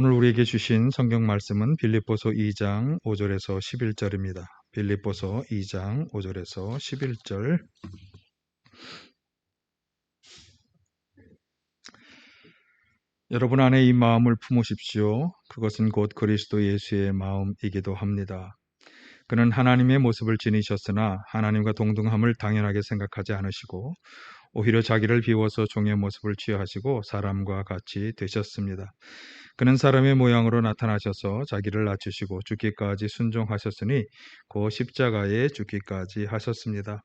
오늘 우리에게 주신 성경 말씀은 빌립보서 2장 5절에서 11절입니다. 빌립보서 2장 5절에서 11절. 여러분 안에 이 마음을 품으십시오. 그것은 곧 그리스도 예수의 마음이기도 합니다. 그는 하나님의 모습을 지니셨으나 하나님과 동등함을 당연하게 생각하지 않으시고 오히려 자기를 비워서 종의 모습을 취하시고 사람과 같이 되셨습니다. 그는 사람의 모양으로 나타나셔서 자기를 낮추시고 죽기까지 순종하셨으니 그 십자가에 죽기까지 하셨습니다.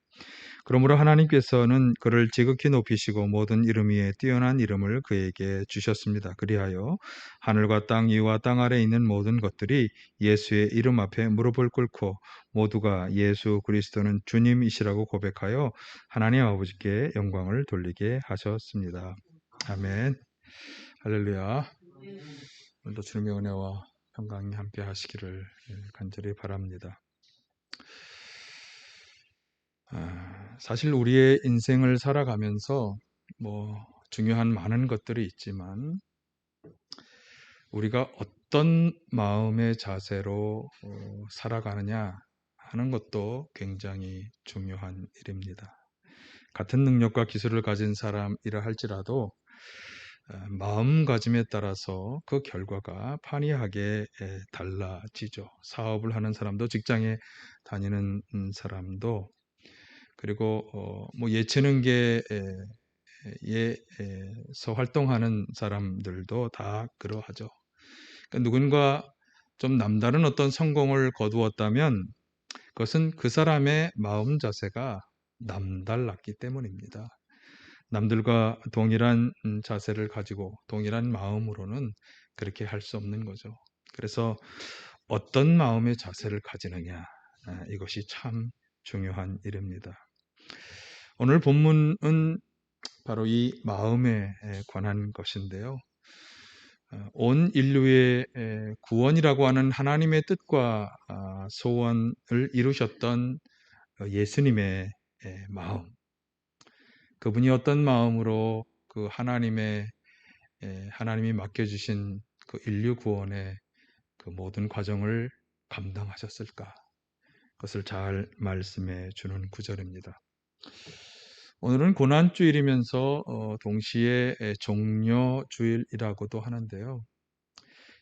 그러므로 하나님께서는 그를 지극히 높이시고 모든 이름 위에 뛰어난 이름을 그에게 주셨습니다. 그리하여 하늘과 땅 위와 땅 아래에 있는 모든 것들이 예수의 이름 앞에 무릎을 꿇고 모두가 예수 그리스도는 주님이시라고 고백하여 하나님 아버지께 영광을 돌리게 하셨습니다. 아멘. 할렐루야. 오늘도 주님의 은혜와 평강이 함께 하시기를 간절히 바랍니다. 사실 우리의 인생을 살아가면서 중요한 많은 것들이 있지만 우리가 어떤 마음의 자세로 살아가느냐 하는 것도 굉장히 중요한 일입니다. 같은 능력과 기술을 가진 사람이라 할지라도 마음가짐에 따라서 그 결과가 판이하게 달라지죠. 사업을 하는 사람도 직장에 다니는 사람도 그리고 예체능계에서 활동하는 사람들도 다 그러하죠. 그러니까 누군가 좀 남다른 어떤 성공을 거두었다면 그것은 그 사람의 마음 자세가 남달랐기 때문입니다. 남들과 동일한 자세를 가지고 동일한 마음으로는 그렇게 할 수 없는 거죠. 그래서 어떤 마음의 자세를 가지느냐, 이것이 참 중요한 일입니다. 오늘 본문은 바로 이 마음에 관한 것인데요. 온 인류의 구원이라고 하는 하나님의 뜻과 소원을 이루셨던 예수님의 마음, 그분이 어떤 마음으로 그 하나님이 맡겨주신 그 인류 구원의 그 모든 과정을 감당하셨을까? 그것을 잘 말씀해 주는 구절입니다. 오늘은 고난주일이면서 동시에 종려주일이라고도 하는데요.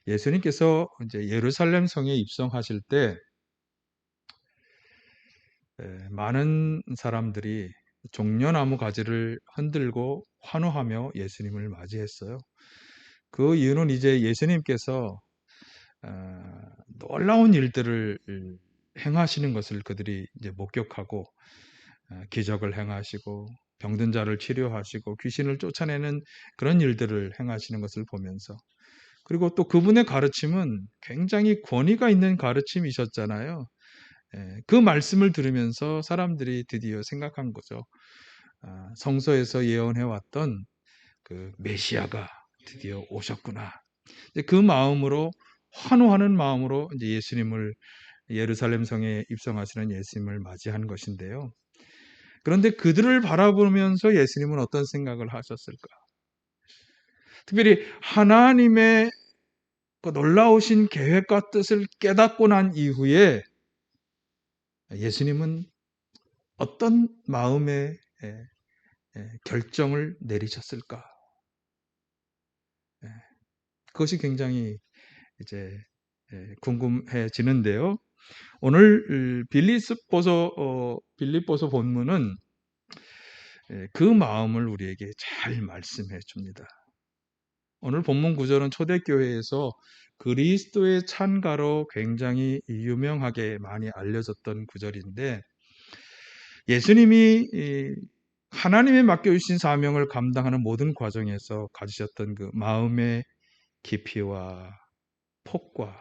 예수님께서 이제 예루살렘 성에 입성하실 때 많은 사람들이 종려나무 가지를 흔들고 환호하며 예수님을 맞이했어요. 그 이유는 이제 예수님께서 놀라운 일들을 행하시는 것을 그들이 이제 목격하고 기적을 행하시고 병든 자를 치료하시고 귀신을 쫓아내는 그런 일들을 행하시는 것을 보면서 그리고 또 그분의 가르침은 굉장히 권위가 있는 가르침이셨잖아요. 그 말씀을 들으면서 사람들이 드디어 생각한 거죠. 성서에서 예언해왔던 그 메시아가 드디어 오셨구나. 그 마음으로 환호하는 마음으로 이제 예수님을 예루살렘 성에 입성하시는 예수님을 맞이한 것인데요. 그런데 그들을 바라보면서 예수님은 어떤 생각을 하셨을까? 특별히 하나님의 그 놀라우신 계획과 뜻을 깨닫고 난 이후에 예수님은 어떤 마음의 결정을 내리셨을까? 그것이 굉장히 이제 궁금해지는데요. 오늘 빌립보서 본문은 그 마음을 우리에게 잘 말씀해 줍니다. 오늘 본문 구절은 초대교회에서 그리스도의 찬가로 굉장히 유명하게 많이 알려졌던 구절인데 예수님이 하나님의 맡겨주신 사명을 감당하는 모든 과정에서 가지셨던 그 마음의 깊이와 폭과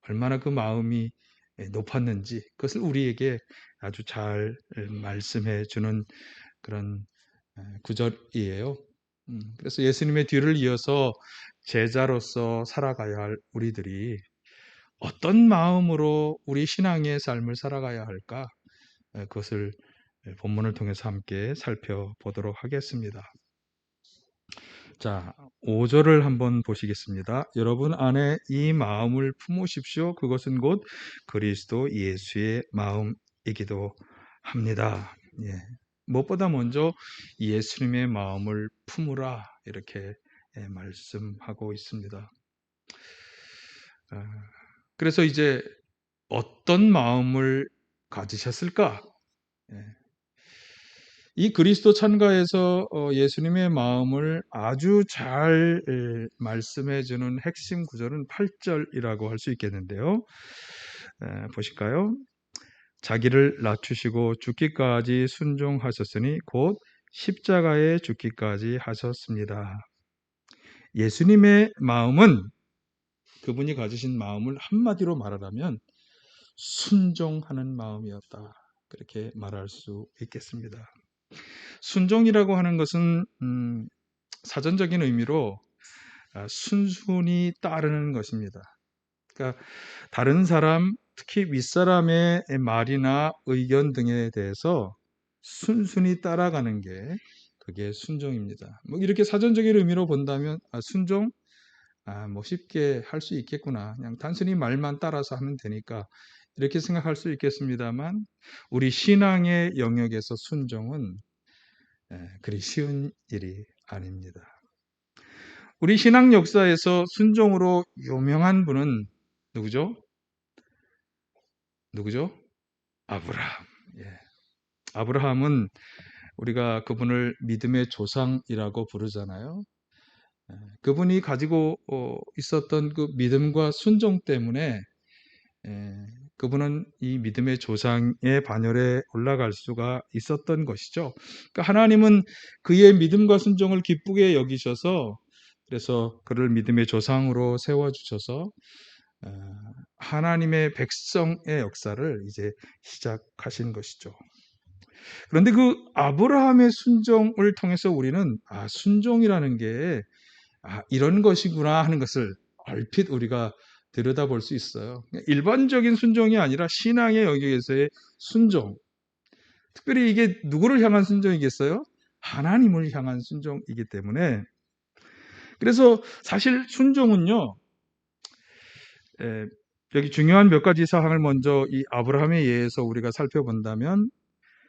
얼마나 그 마음이 높았는지 그것을 우리에게 아주 잘 말씀해 주는 그런 구절이에요. 그래서 예수님의 뒤를 이어서 제자로서 살아가야 할 우리들이 어떤 마음으로 우리 신앙의 삶을 살아가야 할까? 그것을 본문을 통해서 함께 살펴보도록 하겠습니다. 자, 5절을 한번 보시겠습니다. 여러분 안에 이 마음을 품으십시오. 그것은 곧 그리스도 예수의 마음이기도 합니다. 예. 무엇보다 먼저 예수님의 마음을 품으라 이렇게 말씀하고 있습니다. 그래서 이제 어떤 마음을 가지셨을까? 예. 이 그리스도 찬가에서 예수님의 마음을 아주 잘 말씀해 주는 핵심 구절은 8절이라고 할 수 있겠는데요. 보실까요? 자기를 낮추시고 죽기까지 순종하셨으니 곧 십자가에 죽기까지 하셨습니다. 예수님의 마음은 그분이 가지신 마음을 한마디로 말하자면 순종하는 마음이었다. 그렇게 말할 수 있겠습니다. 순종이라고 하는 것은 사전적인 의미로 순순히 따르는 것입니다. 그러니까 다른 사람, 특히 윗사람의 말이나 의견 등에 대해서 순순히 따라가는 게 그게 순종입니다. 뭐 이렇게 사전적인 의미로 본다면 순종 뭐 쉽게 할 수 있겠구나. 그냥 단순히 말만 따라서 하면 되니까 이렇게 생각할 수 있겠습니다만 우리 신앙의 영역에서 순종은 그리 쉬운 일이 아닙니다. 우리 신앙 역사에서 순종으로 유명한 분은 누구죠? 누구죠? 아브라함. 예. 아브라함은 우리가 그분을 믿음의 조상이라고 부르잖아요. 그분이 가지고 있었던 그 믿음과 순종 때문에 그분은 이 믿음의 조상의 반열에 올라갈 수가 있었던 것이죠. 그러니까 하나님은 그의 믿음과 순종을 기쁘게 여기셔서 그래서 그를 믿음의 조상으로 세워주셔서 하나님의 백성의 역사를 이제 시작하신 것이죠. 그런데 그 아브라함의 순종을 통해서 우리는 순종이라는 게 이런 것이구나 하는 것을 얼핏 우리가 들여다볼 수 있어요. 일반적인 순종이 아니라 신앙의 영역에서의 순종. 특별히 이게 누구를 향한 순종이겠어요? 하나님을 향한 순종이기 때문에 그래서 사실 순종은요. 여기 중요한 몇 가지 사항을 먼저 이 아브라함에 의해서 우리가 살펴본다면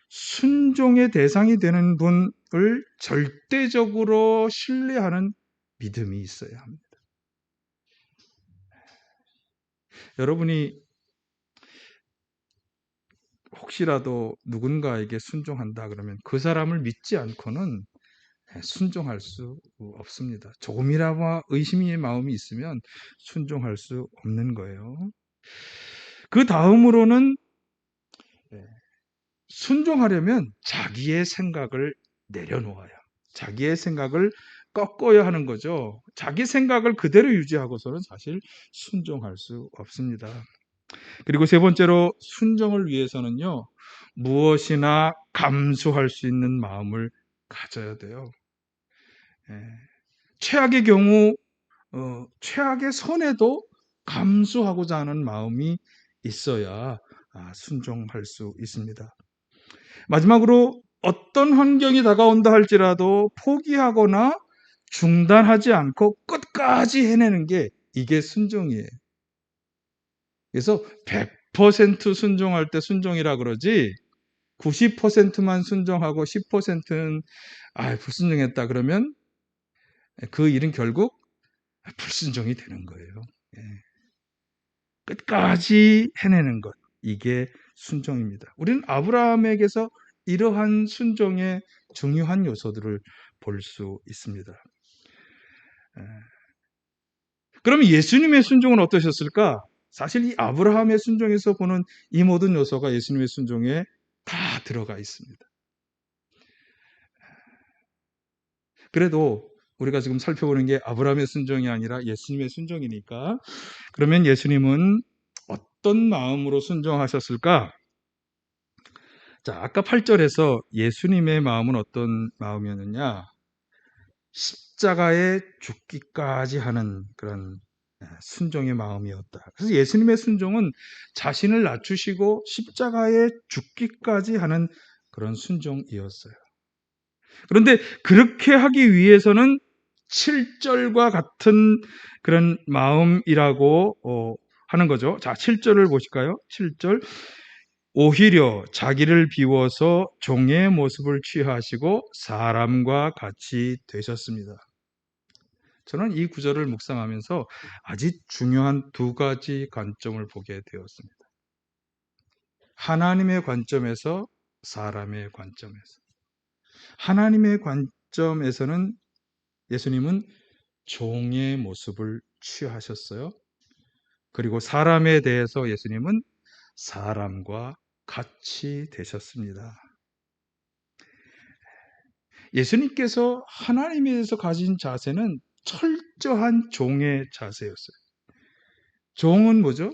순종의 대상이 되는 분을 절대적으로 신뢰하는 믿음이 있어야 합니다. 여러분이 혹시라도 누군가에게 순종한다 그러면 그 사람을 믿지 않고는 순종할 수 없습니다. 조금이라도 의심의 마음이 있으면 순종할 수 없는 거예요. 그 다음으로는 순종하려면 자기의 생각을 내려놓아요. 자기의 생각을 꺾어야 하는 거죠. 자기 생각을 그대로 유지하고서는 사실 순종할 수 없습니다. 그리고 세 번째로 순종을 위해서는요, 무엇이나 감수할 수 있는 마음을 가져야 돼요. 최악의 경우, 최악의 선에도 감수하고자 하는 마음이 있어야 순종할 수 있습니다. 마지막으로 어떤 환경이 다가온다 할지라도 포기하거나 중단하지 않고 끝까지 해내는 게 이게 순종이에요. 그래서 100% 순종할 때 순종이라 그러지 90%만 순종하고 10%는 불순종했다 그러면 그 일은 결국 불순종이 되는 거예요. 끝까지 해내는 것 이게 순종입니다. 우리는 아브라함에게서 이러한 순종의 중요한 요소들을 볼 수 있습니다. 그러면 예수님의 순종은 어떠셨을까? 사실 이 아브라함의 순종에서 보는 이 모든 요소가 예수님의 순종에 다 들어가 있습니다. 그래도 우리가 지금 살펴보는 게 아브라함의 순종이 아니라 예수님의 순종이니까 그러면 예수님은 어떤 마음으로 순종하셨을까? 자, 아까 8절에서 예수님의 마음은 어떤 마음이었느냐? 십자가에 죽기까지 하는 그런 순종의 마음이었다. 그래서 예수님의 순종은 자신을 낮추시고 십자가에 죽기까지 하는 그런 순종이었어요. 그런데 그렇게 하기 위해서는 7절과 같은 그런 마음이라고 하는 거죠. 자, 7절을 보실까요? 7절. 오히려 자기를 비워서 종의 모습을 취하시고 사람과 같이 되셨습니다. 저는 이 구절을 묵상하면서 아주 중요한 두 가지 관점을 보게 되었습니다. 하나님의 관점에서, 사람의 관점에서. 하나님의 관점에서는 예수님은 종의 모습을 취하셨어요. 그리고 사람에 대해서 예수님은 사람과 같이 되셨습니다. 예수님께서 하나님에 대해서 가진 자세는 철저한 종의 자세였어요. 종은 뭐죠?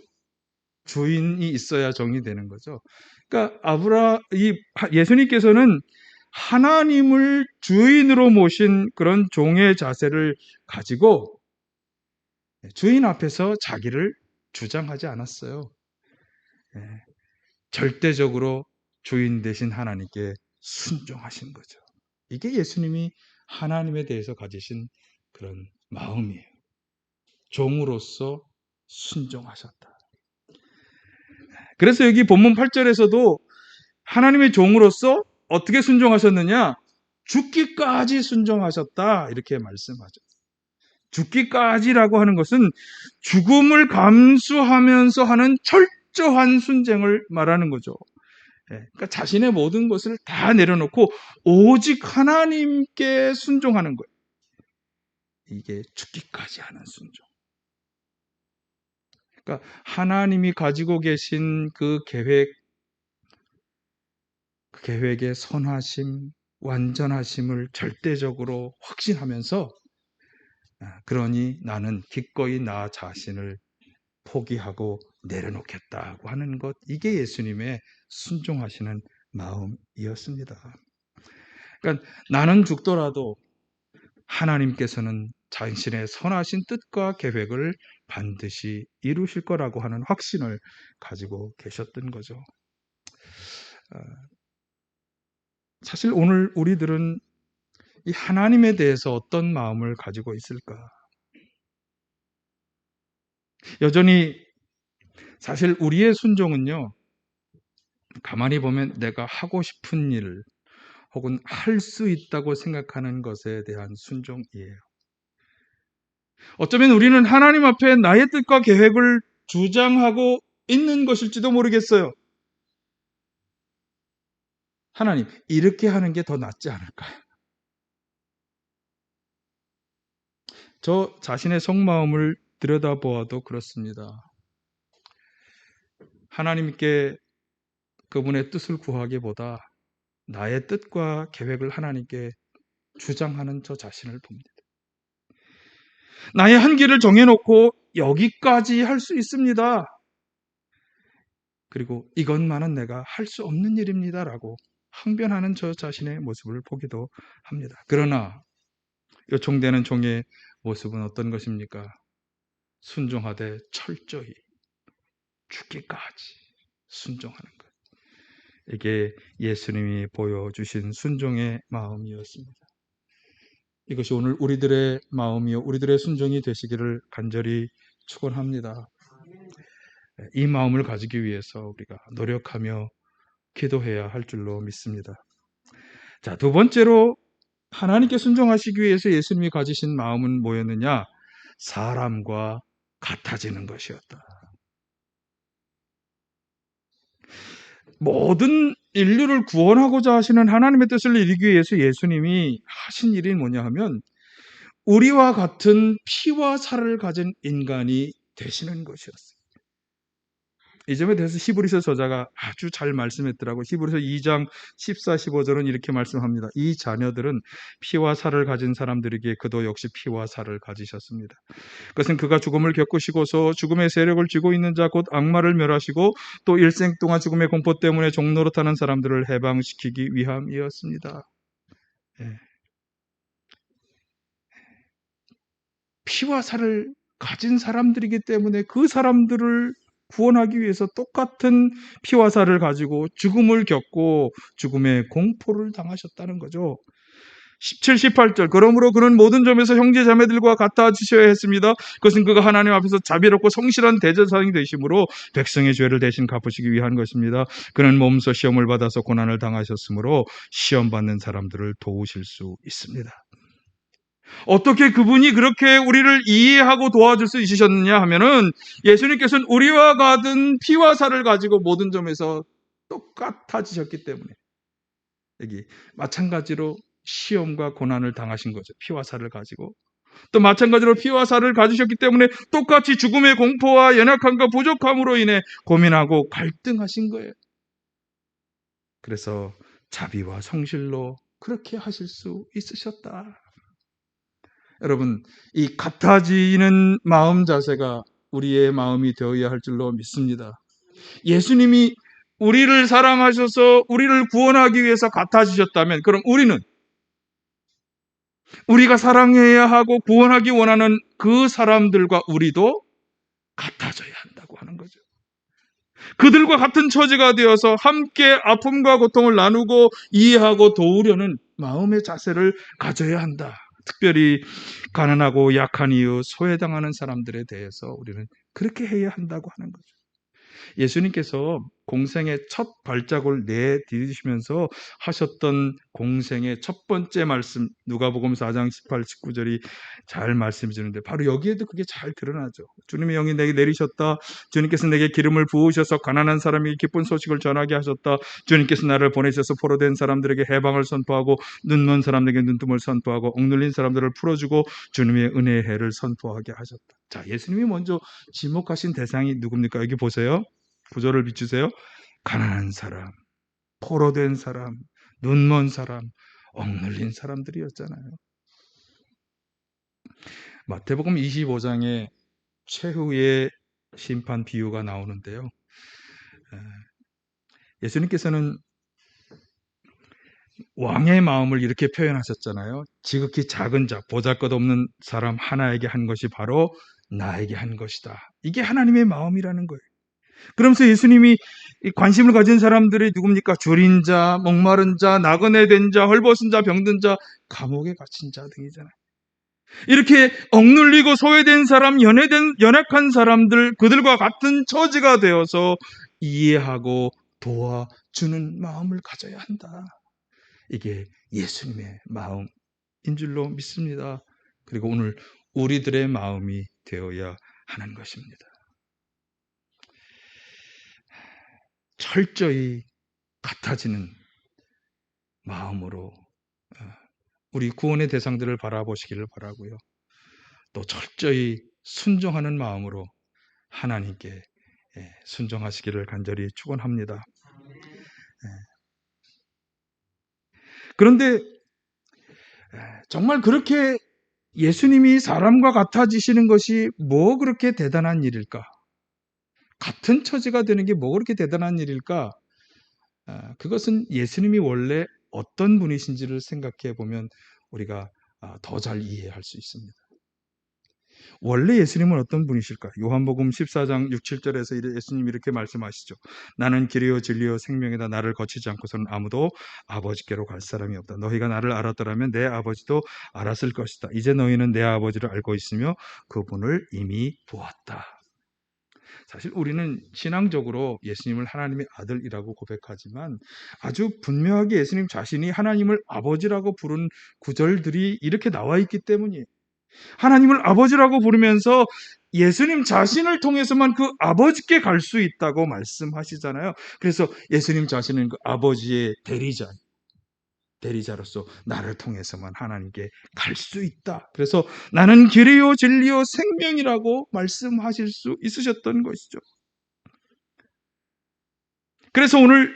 주인이 있어야 종이 되는 거죠. 그러니까 예수님께서는 하나님을 주인으로 모신 그런 종의 자세를 가지고 주인 앞에서 자기를 주장하지 않았어요. 절대적으로 주인 되신 하나님께 순종하신 거죠. 이게 예수님이 하나님에 대해서 가지신 그런 마음이에요. 종으로서 순종하셨다. 그래서 여기 본문 8절에서도 하나님의 종으로서 어떻게 순종하셨느냐? 죽기까지 순종하셨다. 이렇게 말씀하죠. 죽기까지라고 하는 것은 죽음을 감수하면서 하는 철저한 순종을 말하는 거죠. 그러니까 자신의 모든 것을 다 내려놓고 오직 하나님께 순종하는 거예요. 이게 죽기까지 하는 순종. 그러니까 하나님이 가지고 계신 그 계획의 선하심, 완전하심을 절대적으로 확신하면서 그러니 나는 기꺼이 나 자신을 포기하고 내려놓겠다고 하는 것, 이게 예수님의 순종하시는 마음이었습니다. 그러니까 나는 죽더라도 하나님께서는 자신의 선하신 뜻과 계획을 반드시 이루실 거라고 하는 확신을 가지고 계셨던 거죠. 사실 오늘 우리들은 이 하나님에 대해서 어떤 마음을 가지고 있을까? 여전히 사실 우리의 순종은요, 가만히 보면 내가 하고 싶은 일 혹은 할 수 있다고 생각하는 것에 대한 순종이에요. 어쩌면 우리는 하나님 앞에 나의 뜻과 계획을 주장하고 있는 것일지도 모르겠어요. 하나님, 이렇게 하는 게 더 낫지 않을까요? 저 자신의 속마음을 들여다보아도 그렇습니다. 하나님께 그분의 뜻을 구하기보다 나의 뜻과 계획을 하나님께 주장하는 저 자신을 봅니다. 나의 한계를 정해놓고 여기까지 할 수 있습니다. 그리고 이것만은 내가 할 수 없는 일입니다라고 항변하는 저 자신의 모습을 보기도 합니다. 그러나 요청되는 종의 모습은 어떤 것입니까? 순종하되 철저히 죽기까지 순종하는 것. 이게 예수님이 보여주신 순종의 마음이었습니다. 이것이 오늘 우리들의 마음이요, 우리들의 순종이 되시기를 간절히 축원합니다. 이 마음을 가지기 위해서 우리가 노력하며 기도해야 할 줄로 믿습니다. 자, 두 번째로 하나님께 순종하시기 위해서 예수님이 가지신 마음은 뭐였느냐? 사람과 같아지는 것이었다. 모든 인류를 구원하고자 하시는 하나님의 뜻을 이루기 위해서 예수님이 하신 일이 뭐냐 하면 우리와 같은 피와 살을 가진 인간이 되시는 것이었어요. 이 점에 대해서 히브리서 저자가 아주 잘 말씀했더라고요. 히브리서 2장 14, 15절은 이렇게 말씀합니다. 이 자녀들은 피와 살을 가진 사람들에게 그도 역시 피와 살을 가지셨습니다. 그것은 그가 죽음을 겪으시고서 죽음의 세력을 쥐고 있는 자 곧 악마를 멸하시고 또 일생 동안 죽음의 공포 때문에 종노릇하는 사람들을 해방시키기 위함이었습니다. 피와 살을 가진 사람들이기 때문에 그 사람들을 구원하기 위해서 똑같은 피와 살을 가지고 죽음을 겪고 죽음의 공포를 당하셨다는 거죠. 17, 18절 그러므로 그는 모든 점에서 형제 자매들과 같아지셔야 했습니다. 그것은 그가 하나님 앞에서 자비롭고 성실한 대제사장이 되심으로 백성의 죄를 대신 갚으시기 위한 것입니다. 그는 몸소 시험을 받아서 고난을 당하셨으므로 시험 받는 사람들을 도우실 수 있습니다. 어떻게 그분이 그렇게 우리를 이해하고 도와줄 수 있으셨느냐 하면은 예수님께서는 우리와 같은 피와 살을 가지고 모든 점에서 똑같아지셨기 때문에 여기 마찬가지로 시험과 고난을 당하신 거죠. 피와 살을 가지고. 또 마찬가지로 피와 살을 가지셨기 때문에 똑같이 죽음의 공포와 연약함과 부족함으로 인해 고민하고 갈등하신 거예요. 그래서 자비와 성실로 그렇게 하실 수 있으셨다. 여러분, 이 같아지는 마음 자세가 우리의 마음이 되어야 할 줄로 믿습니다. 예수님이 우리를 사랑하셔서 우리를 구원하기 위해서 같아지셨다면 그럼 우리는 우리가 사랑해야 하고 구원하기 원하는 그 사람들과 우리도 같아져야 한다고 하는 거죠. 그들과 같은 처지가 되어서 함께 아픔과 고통을 나누고 이해하고 도우려는 마음의 자세를 가져야 한다. 특별히 가난하고 약한 이유, 소외당하는 사람들에 대해서 우리는 그렇게 해야 한다고 하는 거죠. 예수님께서 공생의 첫 발자국을 내디디시면서 하셨던 공생의 첫 번째 말씀, 누가복음 4장 18, 19절이 잘 말씀해 주는데 바로 여기에도 그게 잘 드러나죠. 주님의 영이 내게 내리셨다. 주님께서 내게 기름을 부으셔서 가난한 사람에게 기쁜 소식을 전하게 하셨다. 주님께서 나를 보내셔서 포로된 사람들에게 해방을 선포하고 눈먼 사람에게 눈뜸을 선포하고 억눌린 사람들을 풀어주고 주님의 은혜의 해를 선포하게 하셨다. 자, 예수님이 먼저 지목하신 대상이 누굽니까? 여기 보세요. 구절을 비추세요. 가난한 사람, 포로된 사람, 눈먼 사람, 억눌린 사람들이었잖아요. 마태복음 25장에 최후의 심판 비유가 나오는데요. 예수님께서는 왕의 마음을 이렇게 표현하셨잖아요. 지극히 작은 자, 보잘것없는 사람 하나에게 한 것이 바로 나에게 한 것이다. 이게 하나님의 마음이라는 거예요. 그러면서 예수님이 관심을 가진 사람들이 누굽니까? 줄인 자, 목마른 자, 나그네 된 자, 헐벗은 자, 병든 자, 감옥에 갇힌 자 등이잖아요. 이렇게 억눌리고 소외된 사람, 연약한 사람들, 그들과 같은 처지가 되어서 이해하고 도와주는 마음을 가져야 한다. 이게 예수님의 마음인 줄로 믿습니다. 그리고 오늘 우리들의 마음이 되어야 하는 것입니다. 철저히 같아지는 마음으로 우리 구원의 대상들을 바라보시기를 바라고요. 또 철저히 순종하는 마음으로 하나님께 순종하시기를 간절히 축원합니다. 그런데 정말 그렇게 예수님이 사람과 같아지시는 것이 뭐 그렇게 대단한 일일까? 같은 처지가 되는 게 뭐 그렇게 대단한 일일까? 그것은 예수님이 원래 어떤 분이신지를 생각해 보면 우리가 더 잘 이해할 수 있습니다. 원래 예수님은 어떤 분이실까? 요한복음 14장 6, 7절에서 예수님이 이렇게 말씀하시죠. 나는 길이요 진리요 생명이다. 나를 거치지 않고서는 아무도 아버지께로 갈 사람이 없다. 너희가 나를 알았더라면 내 아버지도 알았을 것이다. 이제 너희는 내 아버지를 알고 있으며 그분을 이미 보았다. 사실 우리는 신앙적으로 예수님을 하나님의 아들이라고 고백하지만 아주 분명하게 예수님 자신이 하나님을 아버지라고 부른 구절들이 이렇게 나와 있기 때문이에요. 하나님을 아버지라고 부르면서 예수님 자신을 통해서만 그 아버지께 갈 수 있다고 말씀하시잖아요. 그래서 예수님 자신은 그 아버지의 대리자로서 나를 통해서만 하나님께 갈 수 있다. 그래서 나는 길이요 진리요 생명이라고 말씀하실 수 있으셨던 것이죠. 그래서 오늘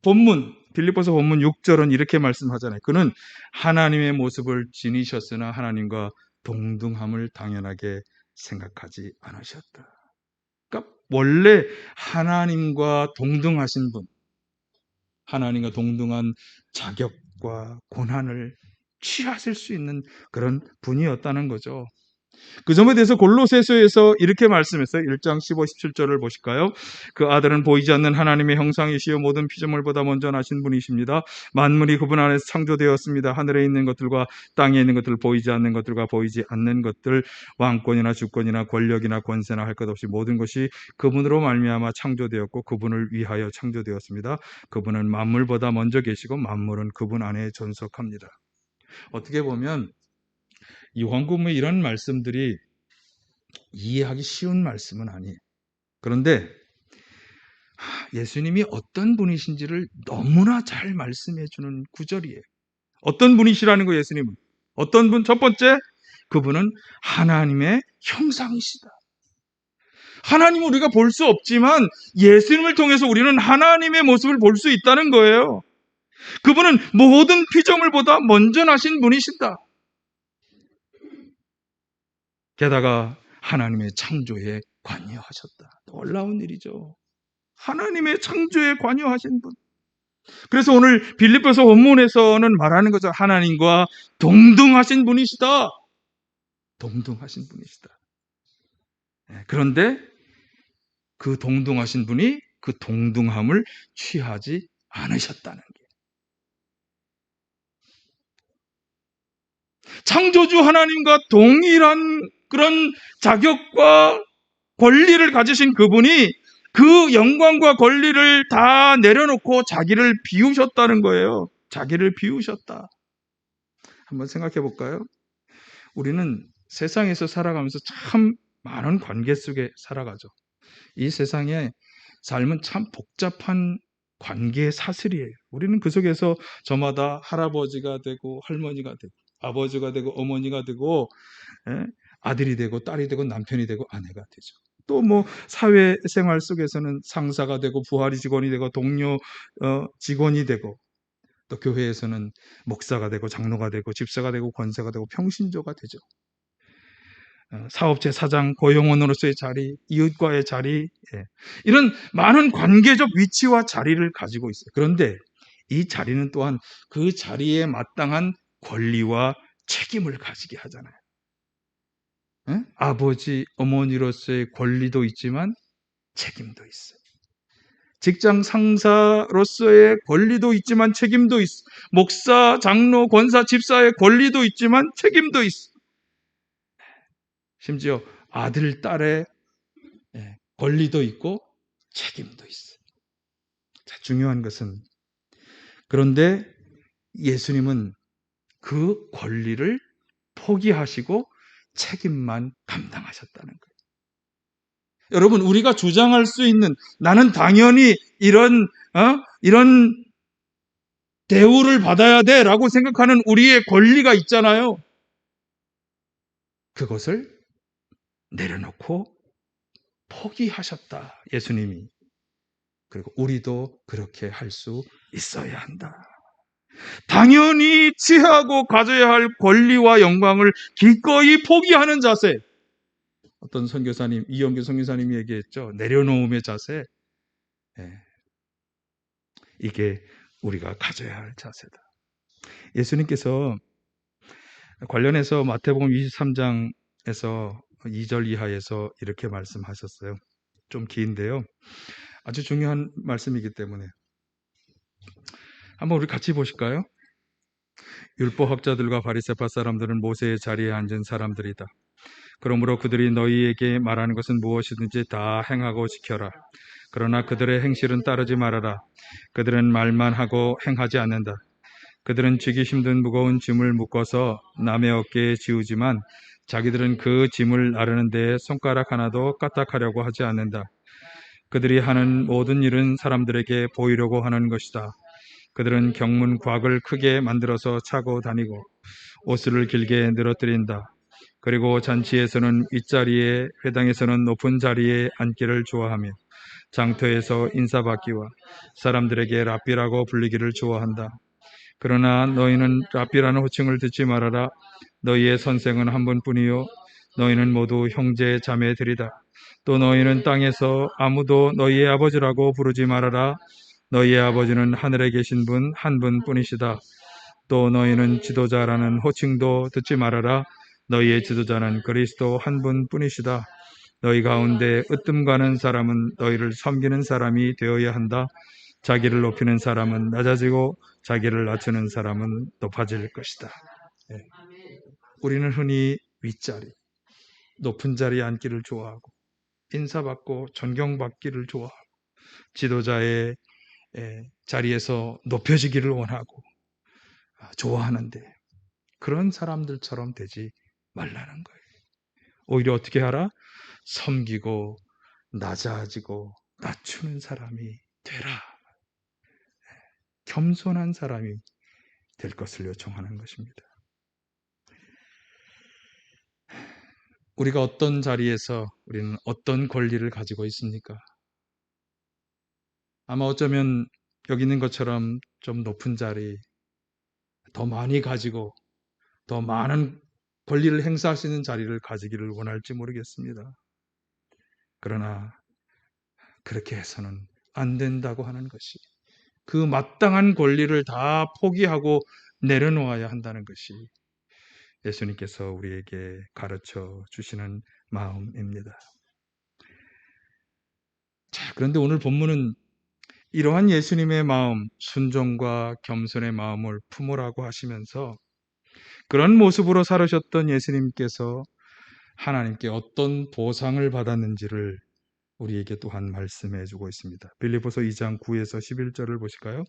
본문 빌립보서 본문 6절은 이렇게 말씀하잖아요. 그는 하나님의 모습을 지니셨으나 하나님과 동등함을 당연하게 생각하지 않으셨다. 그러니까 원래 하나님과 동등하신 분, 하나님과 동등한 자격과 고난을 취하실 수 있는 그런 분이었다는 거죠. 그 점에 대해서 골로새서에서 이렇게 말씀했어요. 1장 15, 17절을 보실까요? 그 아들은 보이지 않는 하나님의 형상이시여 모든 피조물보다 먼저 나신 분이십니다. 만물이 그분 안에서 창조되었습니다. 하늘에 있는 것들과 땅에 있는 것들, 보이지 않는 것들과 보이지 않는 것들, 왕권이나 주권이나 권력이나 권세나 할 것 없이 모든 것이 그분으로 말미암아 창조되었고 그분을 위하여 창조되었습니다. 그분은 만물보다 먼저 계시고 만물은 그분 안에 존속합니다. 어떻게 보면 요한복음의 이런 말씀들이 이해하기 쉬운 말씀은 아니에요. 그런데 예수님이 어떤 분이신지를 너무나 잘 말씀해 주는 구절이에요. 어떤 분이시라는 거예요, 예수님은. 어떤 분? 첫 번째, 그분은 하나님의 형상이시다. 하나님을 우리가 볼 수 없지만 예수님을 통해서 우리는 하나님의 모습을 볼 수 있다는 거예요. 그분은 모든 피조물보다 먼저 나신 분이시다. 게다가 하나님의 창조에 관여하셨다. 놀라운 일이죠. 하나님의 창조에 관여하신 분. 그래서 오늘 빌립보서 본문에서는 말하는 거죠. 하나님과 동등하신 분이시다. 동등하신 분이시다. 그런데 그 동등하신 분이 그 동등함을 취하지 않으셨다는 게. 창조주 하나님과 동일한 그런 자격과 권리를 가지신 그분이 그 영광과 권리를 다 내려놓고 자기를 비우셨다는 거예요. 자기를 비우셨다. 한번 생각해 볼까요? 우리는 세상에서 살아가면서 참 많은 관계 속에 살아가죠. 이 세상의 삶은 참 복잡한 관계의 사슬이에요. 우리는 그 속에서 저마다 할아버지가 되고 할머니가 되고 아버지가 되고 어머니가 되고 아들이 되고 딸이 되고 남편이 되고 아내가 되죠. 또 뭐 사회생활 속에서는 상사가 되고 부하리 직원이 되고 동료 직원이 되고 또 교회에서는 목사가 되고 장로가 되고 집사가 되고 권사가 되고 평신조가 되죠. 사업체 사장, 고용원으로서의 자리, 이웃과의 자리, 이런 많은 관계적 위치와 자리를 가지고 있어요. 그런데 이 자리는 또한 그 자리에 마땅한 권리와 책임을 가지게 하잖아요. 아버지, 어머니로서의 권리도 있지만 책임도 있어요. 직장 상사로서의 권리도 있지만 책임도 있어. 목사, 장로, 권사, 집사의 권리도 있지만 책임도 있어. 심지어 아들, 딸의 권리도 있고 책임도 있어. 자, 중요한 것은 그런데 예수님은 그 권리를 포기하시고 책임만 감당하셨다는 거예요. 여러분, 우리가 주장할 수 있는 나는 당연히 이런 대우를 받아야 돼라고 생각하는 우리의 권리가 있잖아요. 그것을 내려놓고 포기하셨다, 예수님이. 그리고 우리도 그렇게 할 수 있어야 한다. 당연히 취하고 가져야 할 권리와 영광을 기꺼이 포기하는 자세. 어떤 선교사님, 이영규 선교사님이 얘기했죠. 내려놓음의 자세. 이게 우리가 가져야 할 자세다. 예수님께서 관련해서 마태복음 23장에서 2절 이하에서 이렇게 말씀하셨어요. 좀 긴데요. 아주 중요한 말씀이기 때문에 한번 우리 같이 보실까요? 율법학자들과 바리새파 사람들은 모세의 자리에 앉은 사람들이다. 그러므로 그들이 너희에게 말하는 것은 무엇이든지 다 행하고 지켜라. 그러나 그들의 행실은 따르지 말아라. 그들은 말만 하고 행하지 않는다. 그들은 쥐기 힘든 무거운 짐을 묶어서 남의 어깨에 지우지만 자기들은 그 짐을 나르는 데에 손가락 하나도 까딱하려고 하지 않는다. 그들이 하는 모든 일은 사람들에게 보이려고 하는 것이다. 그들은 경문곽을 크게 만들어서 차고 다니고 옷을 길게 늘어뜨린다. 그리고 잔치에서는 윗자리에, 회당에서는 높은 자리에 앉기를 좋아하며 장터에서 인사받기와 사람들에게 랍비라고 불리기를 좋아한다. 그러나 너희는 랍비라는 호칭을 듣지 말아라. 너희의 선생은 한 분뿐이요 너희는 모두 형제 자매들이다. 또 너희는 땅에서 아무도 너희의 아버지라고 부르지 말아라. 너희의 아버지는 하늘에 계신 분 한 분뿐이시다. 또 너희는 지도자라는 호칭도 듣지 말아라. 너희의 지도자는 그리스도 한 분뿐이시다. 너희 가운데 으뜸가는 사람은 너희를 섬기는 사람이 되어야 한다. 자기를 높이는 사람은 낮아지고 자기를 낮추는 사람은 높아질 것이다. 예. 우리는 흔히 윗자리, 높은 자리에 앉기를 좋아하고 인사받고 존경받기를 좋아하고 지도자의 자리에서 높여지기를 원하고 좋아하는데 그런 사람들처럼 되지 말라는 거예요. 오히려 어떻게 하라? 섬기고 낮아지고 낮추는 사람이 되라. 겸손한 사람이 될 것을 요청하는 것입니다. 우리가 어떤 자리에서 우리는 어떤 권리를 가지고 있습니까? 아마 어쩌면 여기 있는 것처럼 좀 높은 자리, 더 많이 가지고 더 많은 권리를 행사할 수 있는 자리를 가지기를 원할지 모르겠습니다. 그러나 그렇게 해서는 안 된다고 하는 것이, 그 마땅한 권리를 다 포기하고 내려놓아야 한다는 것이 예수님께서 우리에게 가르쳐 주시는 마음입니다. 자, 그런데 오늘 본문은 이러한 예수님의 마음, 순종과 겸손의 마음을 품으라고 하시면서 그런 모습으로 살으셨던 예수님께서 하나님께 어떤 보상을 받았는지를 우리에게 또한 말씀해 주고 있습니다. 빌립보서 2장 9에서 11절을 보실까요?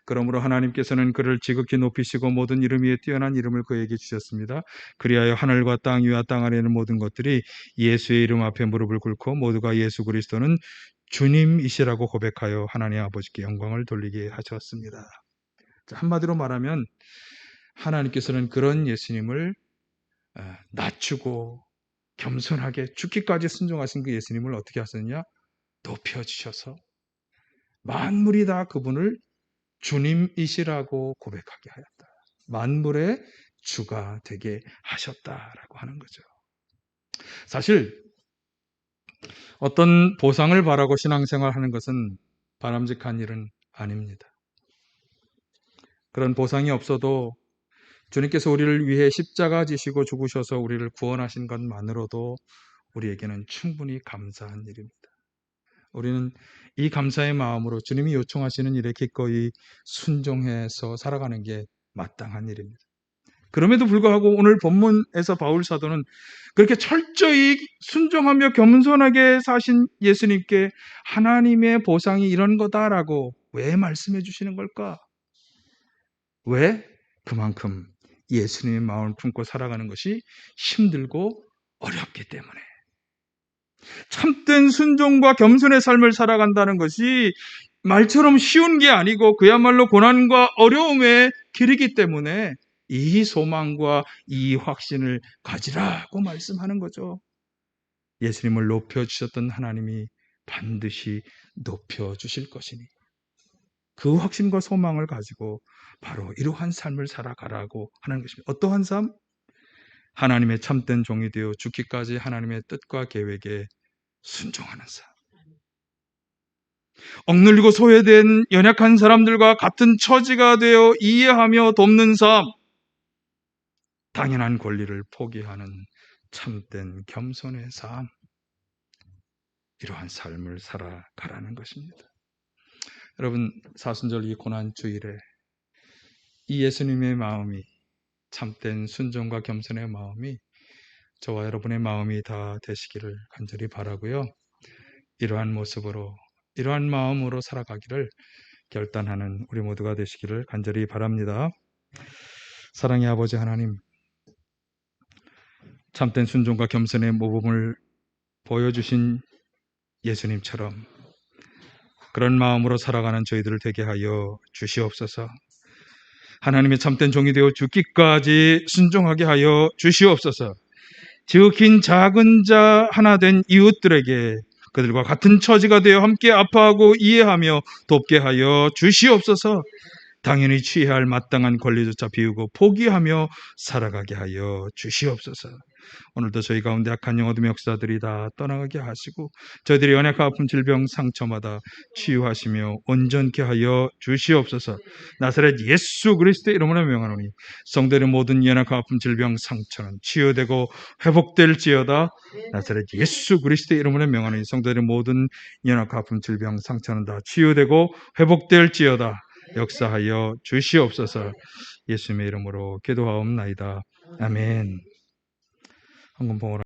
그러므로 하나님께서는 그를 지극히 높이시고 모든 이름 위에 뛰어난 이름을 그에게 주셨습니다. 그리하여 하늘과 땅 위와 땅 아래에 있는 모든 것들이 예수의 이름 앞에 무릎을 꿇고 모두가 예수 그리스도는 주님이시라고 고백하여 하나님 아버지께 영광을 돌리게 하셨습니다. 한마디로 말하면 하나님께서는 그런 예수님을 낮추고 겸손하게 죽기까지 순종하신 그 예수님을 어떻게 하셨느냐? 높여주셔서 만물이 다 그분을 주님이시라고 고백하게 하였다. 만물의 주가 되게 하셨다라고 하는 거죠. 사실 어떤 보상을 바라고 신앙생활하는 것은 바람직한 일은 아닙니다. 그런 보상이 없어도 주님께서 우리를 위해 십자가 지시고 죽으셔서 우리를 구원하신 것만으로도 우리에게는 충분히 감사한 일입니다. 우리는 이 감사의 마음으로 주님이 요청하시는 일에 기꺼이 순종해서 살아가는 게 마땅한 일입니다. 그럼에도 불구하고 오늘 본문에서 바울 사도는 그렇게 철저히 순종하며 겸손하게 사신 예수님께 하나님의 보상이 이런 거다라고 왜 말씀해 주시는 걸까? 왜? 그만큼 예수님의 마음을 품고 살아가는 것이 힘들고 어렵기 때문에. 참된 순종과 겸손의 삶을 살아간다는 것이 말처럼 쉬운 게 아니고 그야말로 고난과 어려움의 길이기 때문에 이 소망과 이 확신을 가지라고 말씀하는 거죠. 예수님을 높여주셨던 하나님이 반드시 높여주실 것이니 그 확신과 소망을 가지고 바로 이러한 삶을 살아가라고 하는 것입니다. 어떠한 삶? 하나님의 참된 종이 되어 죽기까지 하나님의 뜻과 계획에 순종하는 삶. 억눌리고 소외된 연약한 사람들과 같은 처지가 되어 이해하며 돕는 삶. 당연한 권리를 포기하는 참된 겸손의 삶. 이러한 삶을 살아가라는 것입니다. 여러분, 사순절 이 고난주일에 이 예수님의 마음이, 참된 순종과 겸손의 마음이 저와 여러분의 마음이 다 되시기를 간절히 바라고요. 이러한 모습으로, 이러한 마음으로 살아가기를 결단하는 우리 모두가 되시기를 간절히 바랍니다. 사랑의 아버지 하나님, 참된 순종과 겸손의 모범을 보여주신 예수님처럼 그런 마음으로 살아가는 저희들을 되게 하여 주시옵소서. 하나님의 참된 종이 되어 죽기까지 순종하게 하여 주시옵소서. 지극히 작은 자 하나 된 이웃들에게 그들과 같은 처지가 되어 함께 아파하고 이해하며 돕게 하여 주시옵소서. 당연히 취해야 할 마땅한 권리조차 비우고 포기하며 살아가게 하여 주시옵소서. 오늘도 저희 가운데 악한 영어도 역사들이 다 떠나가게 하시고 저희들이 연약한 아픔, 질병, 상처마다 치유하시며 온전케 하여 주시옵소서. 나사렛 예수 그리스도의 이름으로 명하노니 성도들의 모든 연약한 아픔, 질병, 상처는 치유되고 회복될지어다. 나사렛 예수 그리스도의 이름으로 명하노니 성도들의 모든 연약한 아픔, 질병, 상처는 다 치유되고 회복될지어다. 역사하여 주시옵소서. 예수님의 이름으로 기도하옵나이다. 아멘. 한번 봉헌